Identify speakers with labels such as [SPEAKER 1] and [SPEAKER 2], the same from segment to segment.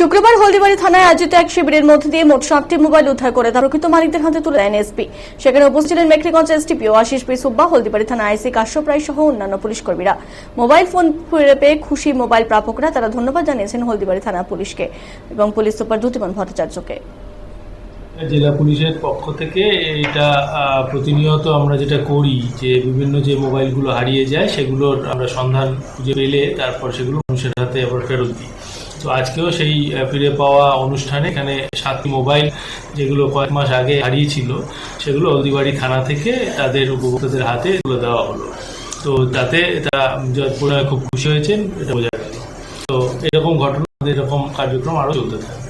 [SPEAKER 1] শুক্রবার হলদিবাড়ি থানায় আয়োজিত এক শিবিরের মধ্যে দিয়ে মোট 7টি মোবাইল উদ্ধার করে তা প্রকৃত মালিকদের হাতে তুলে দেন এসপি। সেখানে উপস্থিত ছিলেন মেখলিগঞ্জ এসডিপিও আশিস পি সুব্বা, হলদিবাড়ি থানা আইসি কাশ্যপ রায় সহ অন্যান্য পুলিশ কর্মীরা। মোবাইল ফোন ফিরে পেয়ে খুশি মোবাইল প্রাপকরা তারা ধন্যবাদ জানিয়েছেন হলদিবাড়ি থানা পুলিশকে এবং পুলিশ সুপার দ্যুতিমান ভট্টাচার্যকে।
[SPEAKER 2] জেলা পুলিশের পক্ষ থেকে এটা প্রতিনিয়ত আমরা যেটা করি যে বিভিন্ন যে মোবাইলগুলো হারিয়ে যায় সেগুলোর আমরা সন্ধান খুঁজে পেলে তারপর সেগুলো মানুষের হাতে আবার ফেরত দিই। তো আজকেও সেই ফিরে পাওয়া অনুষ্ঠানে এখানে 7টি মোবাইল যেগুলো কয়েক মাস আগে হারিয়েছিল সেগুলো হলদিবাড়ি থানা থেকে তাদের উপভোক্তাদের হাতে তুলে দেওয়া হলো। তো তাতে তারা খুব খুশি হয়েছেন এটা বোঝা গেল। তো এরকম ঘটনা এরকম কার্যক্রম আরও চলতে থাকবে।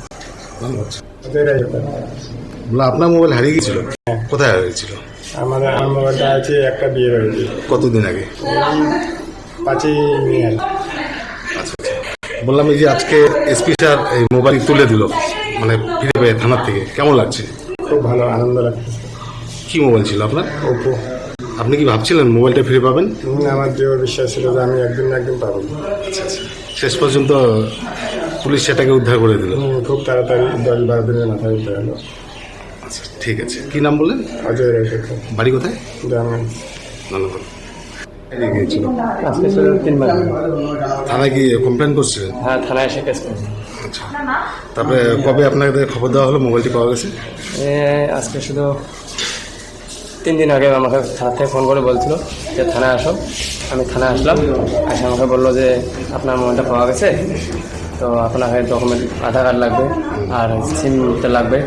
[SPEAKER 3] আপনার মোবাইল হারিয়ে গেছিল? কোথায় হারিয়েছিল?
[SPEAKER 4] আমার মোবাইলটা আছে একটা বিয়ে বাড়িতে।
[SPEAKER 3] কতদিন আগে?
[SPEAKER 4] 5ই মে।
[SPEAKER 3] আচ্ছা, বললাম এই যে আজকে এসপি স্যার এই মোবাইল তুলে দিল মানে ফিরে পেয়ে থানার থেকে, কেমন লাগছে?
[SPEAKER 4] খুব ভালো, আনন্দ লাগছে।
[SPEAKER 3] কি মোবাইল ছিল আপনার?
[SPEAKER 4] ওপো।
[SPEAKER 3] আপনি কি ভাবছিলেন মোবাইলটা ফিরে পাবেন?
[SPEAKER 4] আমার দৃঢ় বিশ্বাস ছিল যে আমি একদিন না একদিন পাবো।
[SPEAKER 3] শেষ পর্যন্ত পুলিশ সেটাকে উদ্ধার করে দিল।
[SPEAKER 4] খুব তাড়াতাড়ি 10-12 দিনের মাথায় উঠে গেল।
[SPEAKER 3] আচ্ছা, ঠিক আছে। কি নাম বললেন?
[SPEAKER 4] অজয় রায় সরকার।
[SPEAKER 3] বাড়ি কোথায়?
[SPEAKER 4] গ্রামে।
[SPEAKER 3] ধন্যবাদ। থানায় কি কমপ্লেন করছিলেন?
[SPEAKER 5] হ্যাঁ, থানায় এসে কেস করেছি।
[SPEAKER 3] আচ্ছা, তারপরে কবে আপনাদের খবর দেওয়া হলো মোবাইলটি পাওয়া গেছে?
[SPEAKER 5] আজকে শুধু 3 দিন আগে আমাকে থানা থেকে ফোন করে বলছিল যে থানায় আসো। আমি থানায় আসলাম, এসে আমাকে বললো যে আপনার মোবাইলটা পাওয়া গেছে, তো আপনাকে ডকুমেন্ট আধার কার্ড লাগবে আর সিমটা লাগবে,